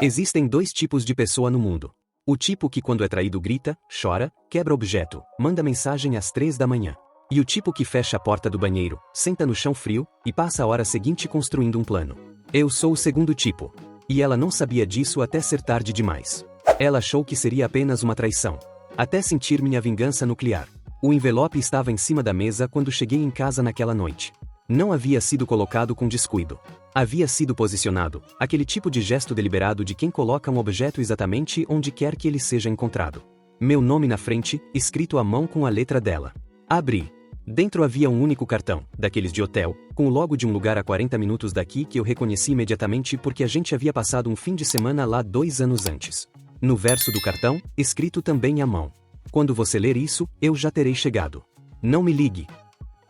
Existem dois tipos de pessoa no mundo. O tipo que quando é traído grita, chora, quebra objeto, manda mensagem às 3 da manhã. E o tipo que fecha a porta do banheiro, senta no chão frio, e passa a hora seguinte construindo um plano. Eu sou o segundo tipo. E ela não sabia disso até ser tarde demais. Ela achou que seria apenas uma traição. Até sentir minha vingança nuclear. O envelope estava em cima da mesa quando cheguei em casa naquela noite. Não havia sido colocado com descuido. Havia sido posicionado, aquele tipo de gesto deliberado de quem coloca um objeto exatamente onde quer que ele seja encontrado. Meu nome na frente, escrito à mão com a letra dela. Abri. Dentro havia um único cartão, daqueles de hotel, com o logo de um lugar a 40 minutos daqui que eu reconheci imediatamente porque a gente havia passado um fim de semana lá 2 anos antes. No verso do cartão, escrito também à mão. Quando você ler isso, eu já terei chegado. Não me ligue.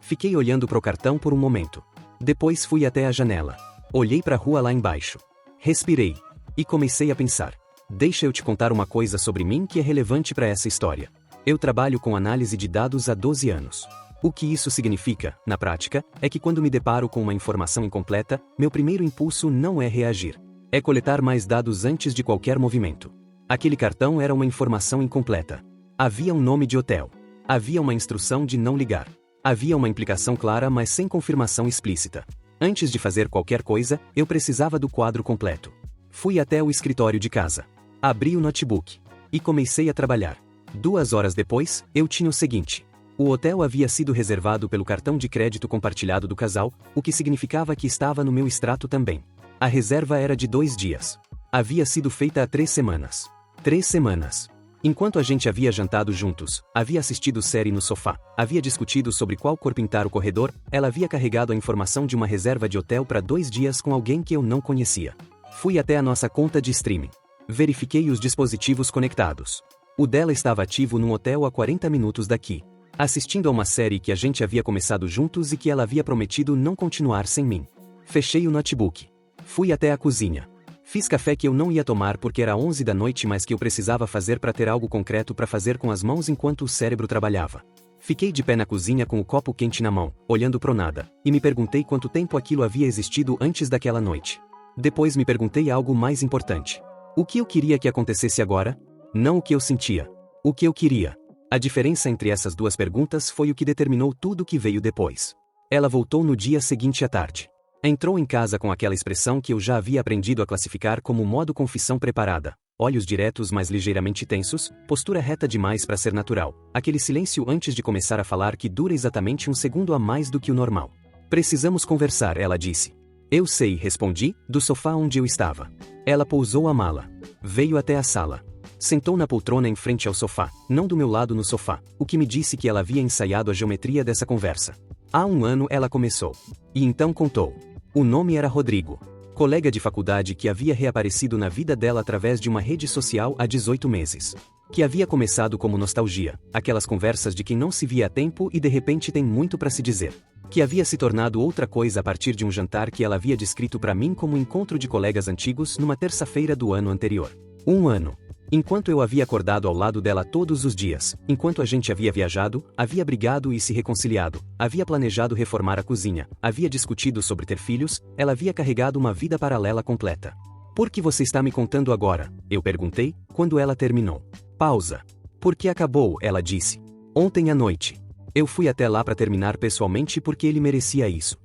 Fiquei olhando para o cartão por um momento. Depois fui até a janela. Olhei para a rua lá embaixo. Respirei. E comecei a pensar. Deixa eu te contar uma coisa sobre mim que é relevante para essa história. Eu trabalho com análise de dados há 12 anos. O que isso significa, na prática, é que quando me deparo com uma informação incompleta, meu primeiro impulso não é reagir. É coletar mais dados antes de qualquer movimento. Aquele cartão era uma informação incompleta. Havia um nome de hotel. Havia uma instrução de não ligar. Havia uma implicação clara, mas sem confirmação explícita. Antes de fazer qualquer coisa, eu precisava do quadro completo. Fui até o escritório de casa. Abri o notebook. E comecei a trabalhar. 2 horas depois, eu tinha o seguinte. O hotel havia sido reservado pelo cartão de crédito compartilhado do casal, o que significava que estava no meu extrato também. A reserva era de 2 dias. Havia sido feita há 3 semanas. 3 semanas. Enquanto a gente havia jantado juntos, havia assistido série no sofá, havia discutido sobre qual cor pintar o corredor, ela havia carregado a informação de uma reserva de hotel para 2 dias com alguém que eu não conhecia. Fui até a nossa conta de streaming. Verifiquei os dispositivos conectados. O dela estava ativo num hotel a 40 minutos daqui. Assistindo a uma série que a gente havia começado juntos e que ela havia prometido não continuar sem mim. Fechei o notebook. Fui até a cozinha. Fiz café que eu não ia tomar porque era 11 da noite, mas que eu precisava fazer para ter algo concreto para fazer com as mãos enquanto o cérebro trabalhava. Fiquei de pé na cozinha com o copo quente na mão, olhando pro nada, e me perguntei quanto tempo aquilo havia existido antes daquela noite. Depois me perguntei algo mais importante. O que eu queria que acontecesse agora? Não o que eu sentia. O que eu queria. A diferença entre essas duas perguntas foi o que determinou tudo o que veio depois. Ela voltou no dia seguinte à tarde. Entrou em casa com aquela expressão que eu já havia aprendido a classificar como modo confissão preparada. Olhos diretos mas ligeiramente tensos, postura reta demais para ser natural. Aquele silêncio antes de começar a falar que dura exatamente 1 segundo a mais do que o normal. Precisamos conversar, ela disse. Eu sei, respondi, do sofá onde eu estava. Ela pousou a mala. Veio até a sala. Sentou na poltrona em frente ao sofá, não do meu lado no sofá, o que me disse que ela havia ensaiado a geometria dessa conversa. Há 1 ano ela começou. E então contou. O nome era Rodrigo. Colega de faculdade que havia reaparecido na vida dela através de uma rede social há 18 meses. Que havia começado como nostalgia, aquelas conversas de quem não se via há tempo e de repente tem muito para se dizer. Que havia se tornado outra coisa a partir de um jantar que ela havia descrito para mim como um encontro de colegas antigos numa terça-feira do ano anterior. 1 ano. Enquanto eu havia acordado ao lado dela todos os dias, enquanto a gente havia viajado, havia brigado e se reconciliado, havia planejado reformar a cozinha, havia discutido sobre ter filhos, ela havia carregado uma vida paralela completa. Por que você está me contando agora? Eu perguntei, quando ela terminou. Pausa. Porque acabou, ela disse. Ontem à noite. Eu fui até lá para terminar pessoalmente porque ele merecia isso.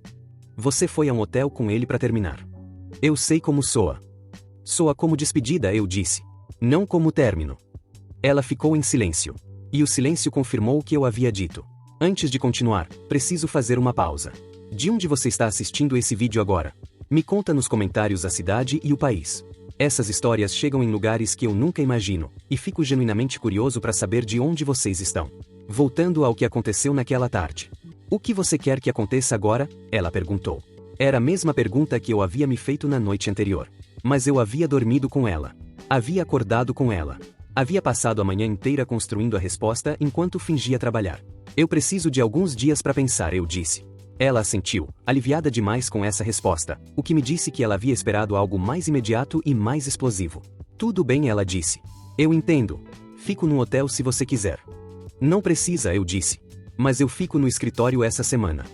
Você foi a um hotel com ele para terminar. Eu sei como soa. Soa como despedida, eu disse. Não como término. Ela ficou em silêncio. E o silêncio confirmou o que eu havia dito. Antes de continuar, preciso fazer uma pausa. De onde você está assistindo esse vídeo agora? Me conta nos comentários a cidade e o país. Essas histórias chegam em lugares que eu nunca imagino, e fico genuinamente curioso para saber de onde vocês estão. Voltando ao que aconteceu naquela tarde. O que você quer que aconteça agora? Ela perguntou. Era a mesma pergunta que eu havia me feito na noite anterior. Mas eu havia dormido com ela. Havia acordado com ela. Havia passado a manhã inteira construindo a resposta enquanto fingia trabalhar. Eu preciso de alguns dias para pensar, eu disse. Ela assentiu, aliviada demais com essa resposta, o que me disse que ela havia esperado algo mais imediato e mais explosivo. Tudo bem, ela disse. Eu entendo. Fico no hotel se você quiser. Não precisa, eu disse. Mas eu fico no escritório essa semana.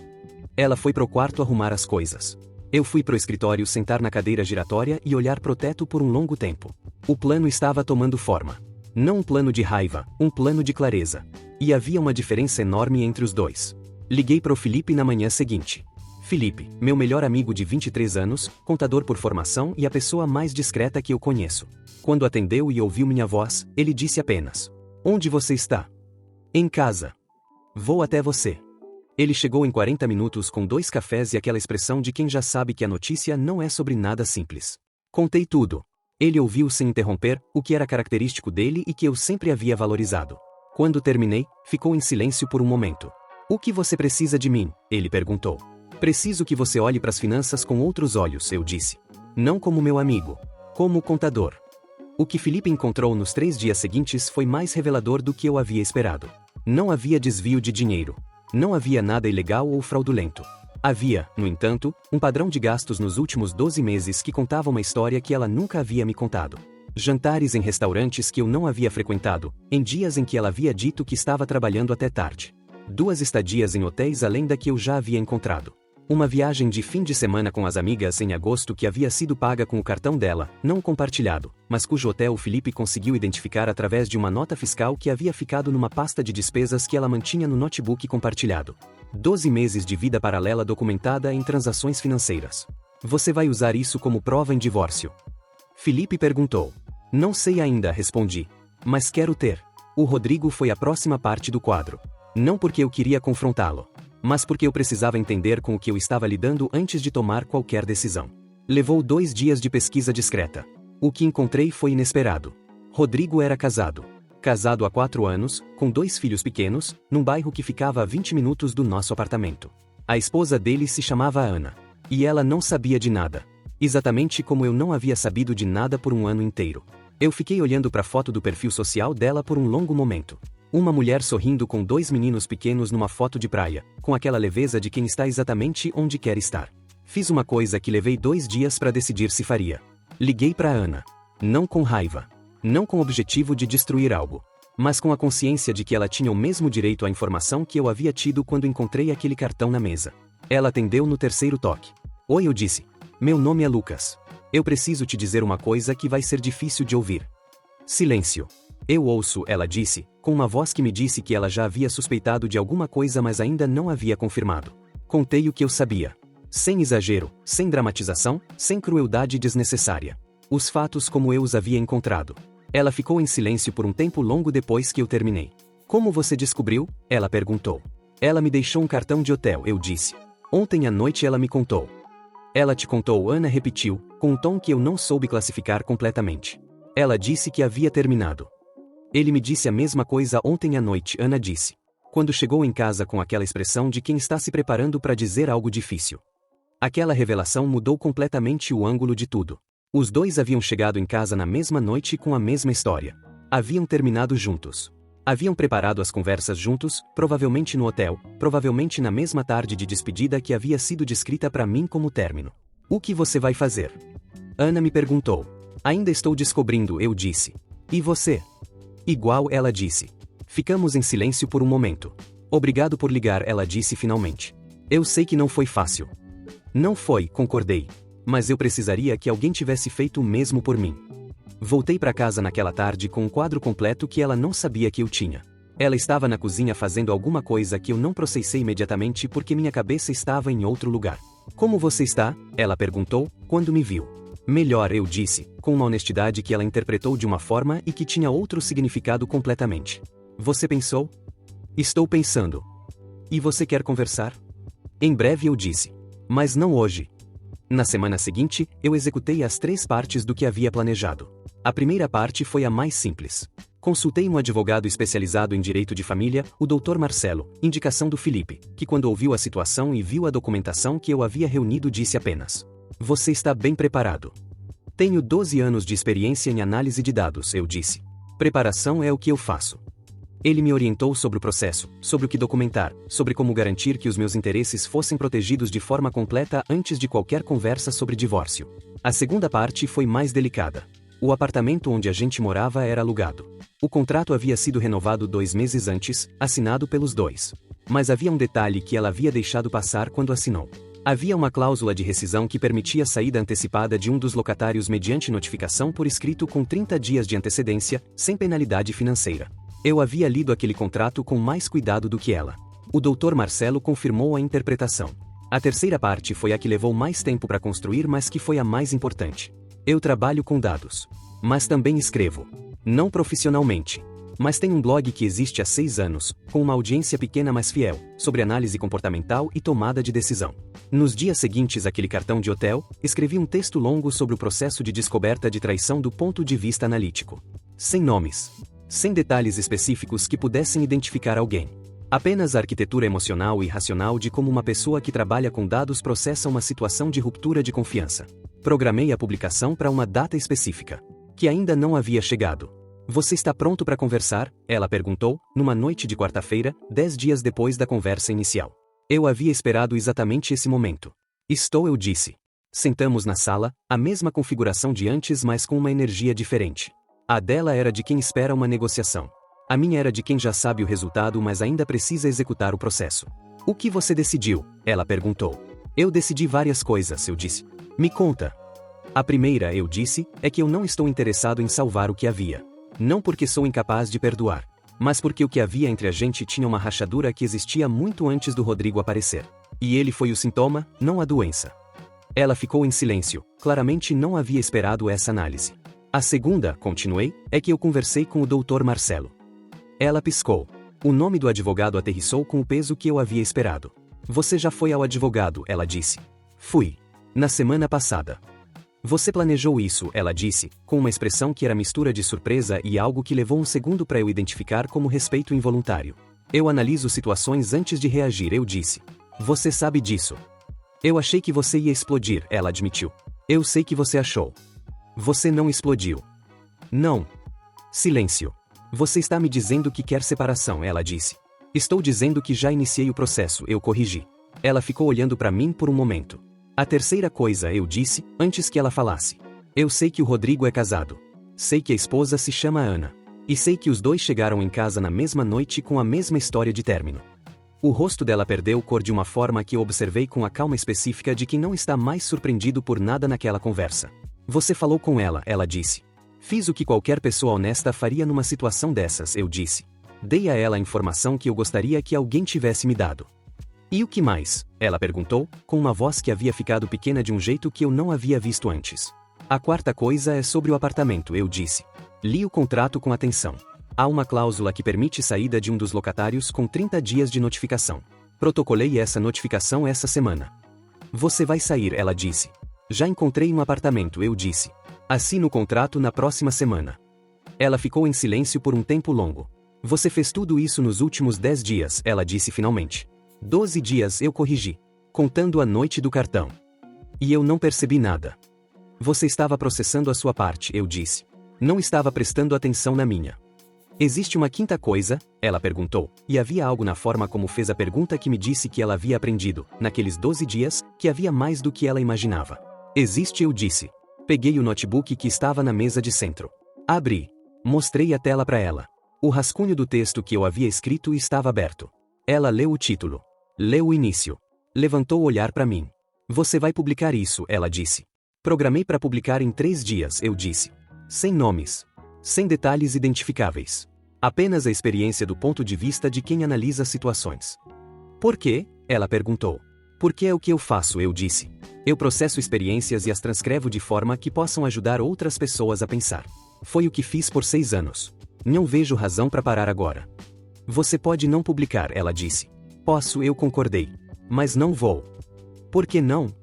Ela foi pro quarto arrumar as coisas. Eu fui pro escritório sentar na cadeira giratória e olhar pro teto por um longo tempo. O plano estava tomando forma. Não um plano de raiva, um plano de clareza. E havia uma diferença enorme entre os dois. Liguei pro Felipe na manhã seguinte. Felipe, meu melhor amigo de 23 anos, contador por formação e a pessoa mais discreta que eu conheço. Quando atendeu e ouviu minha voz, ele disse apenas: "Onde você está?" "Em casa." "Vou até você." Ele chegou em 40 minutos com 2 cafés e aquela expressão de quem já sabe que a notícia não é sobre nada simples. Contei tudo. Ele ouviu sem interromper, o que era característico dele e que eu sempre havia valorizado. Quando terminei, ficou em silêncio por um momento. "O que você precisa de mim?" ele perguntou. "Preciso que você olhe para as finanças com outros olhos", eu disse. "Não como meu amigo. Como contador." O que Felipe encontrou nos 3 dias seguintes foi mais revelador do que eu havia esperado. Não havia desvio de dinheiro. Não havia nada ilegal ou fraudulento. Havia, no entanto, um padrão de gastos nos últimos 12 meses que contava uma história que ela nunca havia me contado. Jantares em restaurantes que eu não havia frequentado, em dias em que ela havia dito que estava trabalhando até tarde. 2 estadias em hotéis além da que eu já havia encontrado. Uma viagem de fim de semana com as amigas em agosto que havia sido paga com o cartão dela, não compartilhado, mas cujo hotel o Felipe conseguiu identificar através de uma nota fiscal que havia ficado numa pasta de despesas que ela mantinha no notebook compartilhado. 12 meses de vida paralela documentada em transações financeiras. "Você vai usar isso como prova em divórcio?" Felipe perguntou. "Não sei ainda", respondi. "Mas quero ter." O Rodrigo foi a próxima parte do quadro. Não porque eu queria confrontá-lo, mas porque eu precisava entender com o que eu estava lidando antes de tomar qualquer decisão. Levou 2 dias de pesquisa discreta. O que encontrei foi inesperado. Rodrigo era casado. Casado há 4 anos, com 2 filhos pequenos, num bairro que ficava a 20 minutos do nosso apartamento. A esposa dele se chamava Ana. E ela não sabia de nada. Exatamente como eu não havia sabido de nada por um ano inteiro. Eu fiquei olhando para a foto do perfil social dela por um longo momento. Uma mulher sorrindo com 2 meninos pequenos numa foto de praia, com aquela leveza de quem está exatamente onde quer estar. Fiz uma coisa que levei 2 dias para decidir se faria. Liguei para Ana. Não com raiva. Não com o objetivo de destruir algo. Mas com a consciência de que ela tinha o mesmo direito à informação que eu havia tido quando encontrei aquele cartão na mesa. Ela atendeu no 3º toque. "Oi", eu disse. "Meu nome é Lucas. Eu preciso te dizer uma coisa que vai ser difícil de ouvir." Silêncio. "Eu ouço", ela disse, com uma voz que me disse que ela já havia suspeitado de alguma coisa mas ainda não havia confirmado. Contei o que eu sabia. Sem exagero, sem dramatização, sem crueldade desnecessária. Os fatos como eu os havia encontrado. Ela ficou em silêncio por um tempo longo depois que eu terminei. "Como você descobriu?" ela perguntou. "Ela me deixou um cartão de hotel", eu disse. "Ontem à noite ela me contou." "Ela te contou?" Ana repetiu, com um tom que eu não soube classificar completamente. "Ela disse que havia terminado." "Ele me disse a mesma coisa ontem à noite", Ana disse. Quando chegou em casa com aquela expressão de quem está se preparando para dizer algo difícil. Aquela revelação mudou completamente o ângulo de tudo. Os 2 haviam chegado em casa na mesma noite com a mesma história. Haviam terminado juntos. Haviam preparado as conversas juntos, provavelmente no hotel, provavelmente na mesma tarde de despedida que havia sido descrita para mim como término. "O que você vai fazer?" Ana me perguntou. "Ainda estou descobrindo", eu disse. "E você?" "Igual", ela disse. Ficamos em silêncio por um momento. "Obrigado por ligar", ela disse finalmente. "Eu sei que não foi fácil." "Não foi", concordei. "Mas eu precisaria que alguém tivesse feito o mesmo por mim." Voltei para casa naquela tarde com um quadro completo que ela não sabia que eu tinha. Ela estava na cozinha fazendo alguma coisa que eu não processei imediatamente porque minha cabeça estava em outro lugar. "Como você está?" ela perguntou, quando me viu. "Melhor", eu disse, com uma honestidade que ela interpretou de uma forma e que tinha outro significado completamente. "Você pensou?" "Estou pensando." "E você quer conversar?" "Em breve", eu disse. "Mas não hoje." Na semana seguinte, eu executei as 3 partes do que havia planejado. A primeira parte foi a mais simples. Consultei um advogado especializado em direito de família, o Dr. Marcelo, indicação do Felipe, que quando ouviu a situação e viu a documentação que eu havia reunido disse apenas: "Você está bem preparado." "Tenho 12 anos de experiência em análise de dados", eu disse. "Preparação é o que eu faço." Ele me orientou sobre o processo, sobre o que documentar, sobre como garantir que os meus interesses fossem protegidos de forma completa antes de qualquer conversa sobre divórcio. A segunda parte foi mais delicada. O apartamento onde a gente morava era alugado. O contrato havia sido renovado 2 meses antes, assinado pelos 2. Mas havia um detalhe que ela havia deixado passar quando assinou. Havia uma cláusula de rescisão que permitia a saída antecipada de um dos locatários mediante notificação por escrito com 30 dias de antecedência, sem penalidade financeira. Eu havia lido aquele contrato com mais cuidado do que ela. O Dr. Marcelo confirmou a interpretação. A terceira parte foi a que levou mais tempo para construir, mas que foi a mais importante. Eu trabalho com dados. Mas também escrevo. Não profissionalmente. Mas tem um blog que existe há 6 anos, com uma audiência pequena mas fiel, sobre análise comportamental e tomada de decisão. Nos dias seguintes àquele cartão de hotel, escrevi um texto longo sobre o processo de descoberta de traição do ponto de vista analítico. Sem nomes. Sem detalhes específicos que pudessem identificar alguém. Apenas a arquitetura emocional e racional de como uma pessoa que trabalha com dados processa uma situação de ruptura de confiança. Programei a publicação para uma data específica, que ainda não havia chegado. Você está pronto para conversar? Ela perguntou, numa noite de quarta-feira, 10 dias depois da conversa inicial. Eu havia esperado exatamente esse momento. Estou, eu disse. Sentamos na sala, a mesma configuração de antes, mas com uma energia diferente. A dela era de quem espera uma negociação. A minha era de quem já sabe o resultado, mas ainda precisa executar o processo. O que você decidiu? Ela perguntou. Eu decidi várias coisas, eu disse. Me conta. A primeira, eu disse, é que eu não estou interessado em salvar o que havia. Não porque sou incapaz de perdoar, mas porque o que havia entre a gente tinha uma rachadura que existia muito antes do Rodrigo aparecer. E ele foi o sintoma, não a doença. Ela ficou em silêncio, claramente não havia esperado essa análise. A segunda, continuei, é que eu conversei com o Dr. Marcelo. Ela piscou. O nome do advogado aterrissou com o peso que eu havia esperado. Você já foi ao advogado, ela disse. Fui. Na semana passada. Você planejou isso, ela disse, com uma expressão que era mistura de surpresa e algo que levou um segundo para eu identificar como respeito involuntário. Eu analiso situações antes de reagir, eu disse. Você sabe disso. Eu achei que você ia explodir, ela admitiu. Eu sei que você achou. Você não explodiu. Não. Silêncio. Você está me dizendo que quer separação, ela disse. Estou dizendo que já iniciei o processo, eu corrigi. Ela ficou olhando para mim por um momento. A terceira coisa, eu disse, antes que ela falasse. Eu sei que o Rodrigo é casado. Sei que a esposa se chama Ana. E sei que os dois chegaram em casa na mesma noite com a mesma história de término. O rosto dela perdeu cor de uma forma que eu observei com a calma específica de quem não está mais surpreendido por nada naquela conversa. Você falou com ela disse. Fiz o que qualquer pessoa honesta faria numa situação dessas, eu disse. Dei a ela a informação que eu gostaria que alguém tivesse me dado. E o que mais? Ela perguntou, com uma voz que havia ficado pequena de um jeito que eu não havia visto antes. A quarta coisa é sobre o apartamento, eu disse. Li o contrato com atenção. Há uma cláusula que permite saída de um dos locatários com 30 dias de notificação. Protocolei essa notificação essa semana. Você vai sair, ela disse. Já encontrei um apartamento, eu disse. Assino o contrato na próxima semana. Ela ficou em silêncio por um tempo longo. Você fez tudo isso nos últimos 10 dias, ela disse finalmente. 12 dias, eu corrigi. Contando a noite do cartão. E eu não percebi nada. Você estava processando a sua parte, eu disse. Não estava prestando atenção na minha. Existe uma quinta coisa? Ela perguntou, e havia algo na forma como fez a pergunta que me disse que ela havia aprendido, naqueles 12 dias, que havia mais do que ela imaginava. Existe, eu disse. Peguei o notebook que estava na mesa de centro. Abri. Mostrei a tela para ela. O rascunho do texto que eu havia escrito estava aberto. Ela leu o título. Leu o início. Levantou o olhar para mim. Você vai publicar isso, ela disse. Programei para publicar em 3 dias, eu disse. Sem nomes. Sem detalhes identificáveis. Apenas a experiência do ponto de vista de quem analisa situações. Por quê? Ela perguntou. Porque é o que eu faço, eu disse. Eu processo experiências e as transcrevo de forma que possam ajudar outras pessoas a pensar. Foi o que fiz por 6 anos. Não vejo razão para parar agora. Você pode não publicar, ela disse. Posso, eu concordei. Mas não vou. Por que não?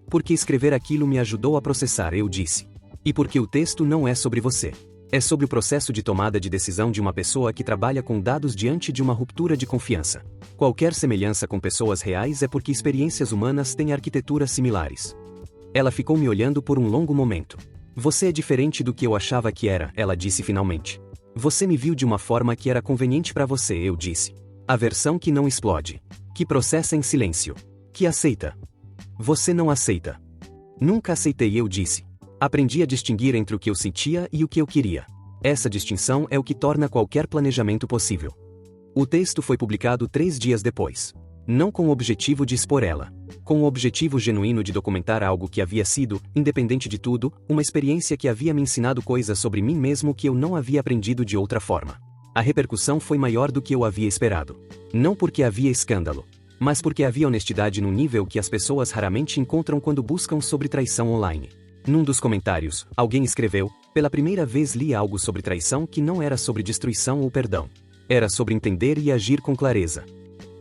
Porque escrever aquilo me ajudou a processar, eu disse. E porque o texto não é sobre você. É sobre o processo de tomada de decisão de uma pessoa que trabalha com dados diante de uma ruptura de confiança. Qualquer semelhança com pessoas reais é porque experiências humanas têm arquiteturas similares. Ela ficou me olhando por um longo momento. Você é diferente do que eu achava que era, ela disse finalmente. Você me viu de uma forma que era conveniente para você, eu disse. A versão que não explode. Que processa em silêncio. Que aceita. Você não aceita. Nunca aceitei, eu disse. Aprendi a distinguir entre o que eu sentia e o que eu queria. Essa distinção é o que torna qualquer planejamento possível. O texto foi publicado 3 dias depois. Não com o objetivo de expor ela. Com o objetivo genuíno de documentar algo que havia sido, independente de tudo, uma experiência que havia me ensinado coisas sobre mim mesmo que eu não havia aprendido de outra forma. A repercussão foi maior do que eu havia esperado. Não porque havia escândalo, mas porque havia honestidade num nível que as pessoas raramente encontram quando buscam sobre traição online. Num dos comentários, alguém escreveu: pela primeira vez li algo sobre traição que não era sobre destruição ou perdão. Era sobre entender e agir com clareza.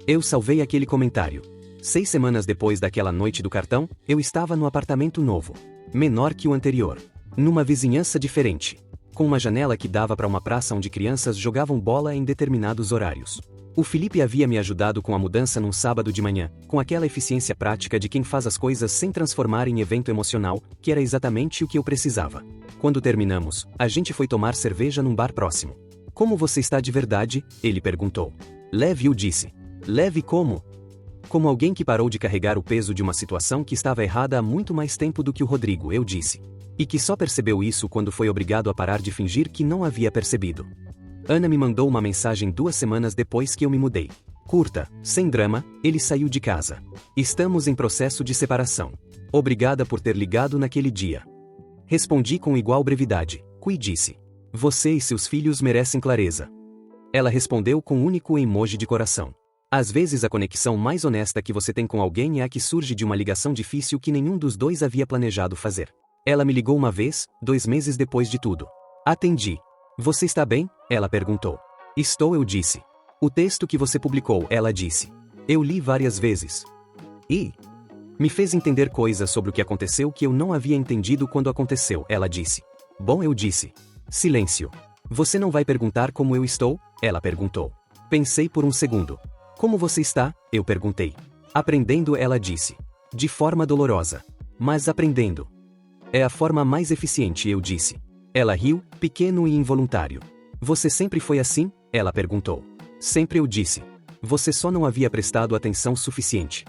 Eu salvei aquele comentário. 6 semanas depois daquela noite do cartão, eu estava no apartamento novo. Menor que o anterior. Numa vizinhança diferente. Com uma janela que dava para uma praça onde crianças jogavam bola em determinados horários. O Felipe havia me ajudado com a mudança num sábado de manhã, com aquela eficiência prática de quem faz as coisas sem transformar em evento emocional, que era exatamente o que eu precisava. Quando terminamos, a gente foi tomar cerveja num bar próximo. Como você está de verdade? Ele perguntou. Leve, eu disse. Leve como? Como alguém que parou de carregar o peso de uma situação que estava errada há muito mais tempo do que o Rodrigo, eu disse. E que só percebeu isso quando foi obrigado a parar de fingir que não havia percebido. Ana me mandou uma mensagem 2 semanas depois que eu me mudei. Curta, sem drama, ele saiu de casa. Estamos em processo de separação. Obrigada por ter ligado naquele dia. Respondi com igual brevidade. Cui disse. Você e seus filhos merecem clareza. Ela respondeu com um único emoji de coração. Às vezes a conexão mais honesta que você tem com alguém é a que surge de uma ligação difícil que nenhum dos dois havia planejado fazer. Ela me ligou uma vez, 2 meses depois de tudo. Atendi. Você está bem? Ela perguntou. Estou, eu disse. O texto que você publicou, ela disse. Eu li várias vezes. E me fez entender coisas sobre o que aconteceu que eu não havia entendido quando aconteceu, ela disse. Bom, eu disse. Silêncio. Você não vai perguntar como eu estou? Ela perguntou. Pensei por um segundo. Como você está? Eu perguntei. Aprendendo, ela disse. De forma dolorosa. Mas aprendendo. É a forma mais eficiente, eu disse. Ela riu, pequeno e involuntário. Você sempre foi assim? Ela perguntou. Sempre, eu disse. Você só não havia prestado atenção suficiente.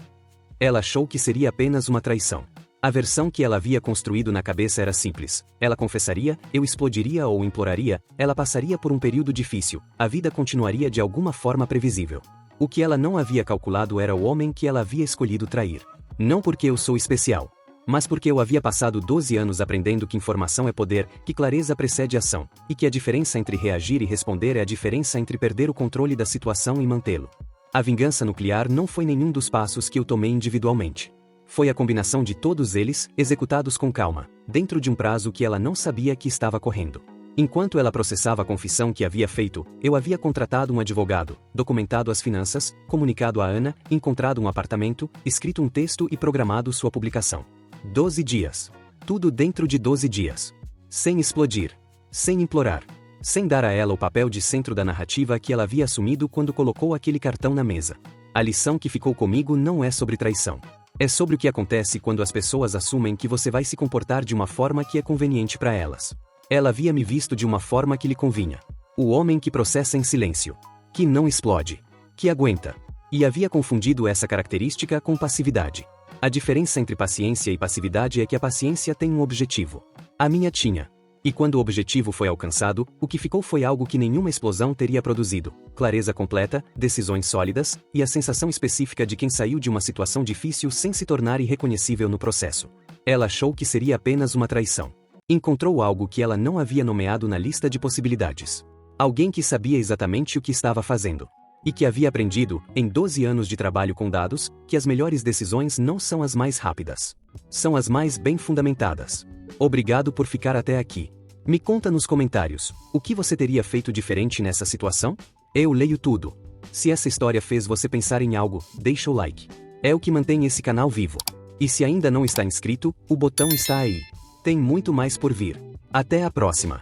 Ela achou que seria apenas uma traição. A versão que ela havia construído na cabeça era simples. Ela confessaria, eu explodiria ou imploraria, ela passaria por um período difícil, a vida continuaria de alguma forma previsível. O que ela não havia calculado era o homem que ela havia escolhido trair. Não porque eu sou especial, mas porque eu havia passado 12 anos aprendendo que informação é poder, que clareza precede ação, e que a diferença entre reagir e responder é a diferença entre perder o controle da situação e mantê-lo. A vingança nuclear não foi nenhum dos passos que eu tomei individualmente. Foi a combinação de todos eles, executados com calma, dentro de um prazo que ela não sabia que estava correndo. Enquanto ela processava a confissão que havia feito, eu havia contratado um advogado, documentado as finanças, comunicado a Ana, encontrado um apartamento, escrito um texto e programado sua publicação. 12 dias. Tudo dentro de 12 dias. Sem explodir. Sem implorar. Sem dar a ela o papel de centro da narrativa que ela havia assumido quando colocou aquele cartão na mesa. A lição que ficou comigo não é sobre traição. É sobre o que acontece quando as pessoas assumem que você vai se comportar de uma forma que é conveniente para elas. Ela havia me visto de uma forma que lhe convinha. O homem que processa em silêncio. Que não explode. Que aguenta. E havia confundido essa característica com passividade. A diferença entre paciência e passividade é que a paciência tem um objetivo. A minha tinha. E quando o objetivo foi alcançado, o que ficou foi algo que nenhuma explosão teria produzido: clareza completa, decisões sólidas, e a sensação específica de quem saiu de uma situação difícil sem se tornar irreconhecível no processo. Ela achou que seria apenas uma traição. Encontrou algo que ela não havia nomeado na lista de possibilidades. Alguém que sabia exatamente o que estava fazendo. E que havia aprendido, em 12 anos de trabalho com dados, que as melhores decisões não são as mais rápidas. São as mais bem fundamentadas. Obrigado por ficar até aqui. Me conta nos comentários, o que você teria feito diferente nessa situação? Eu leio tudo. Se essa história fez você pensar em algo, deixa o like. É o que mantém esse canal vivo. E se ainda não está inscrito, o botão está aí. Tem muito mais por vir. Até a próxima.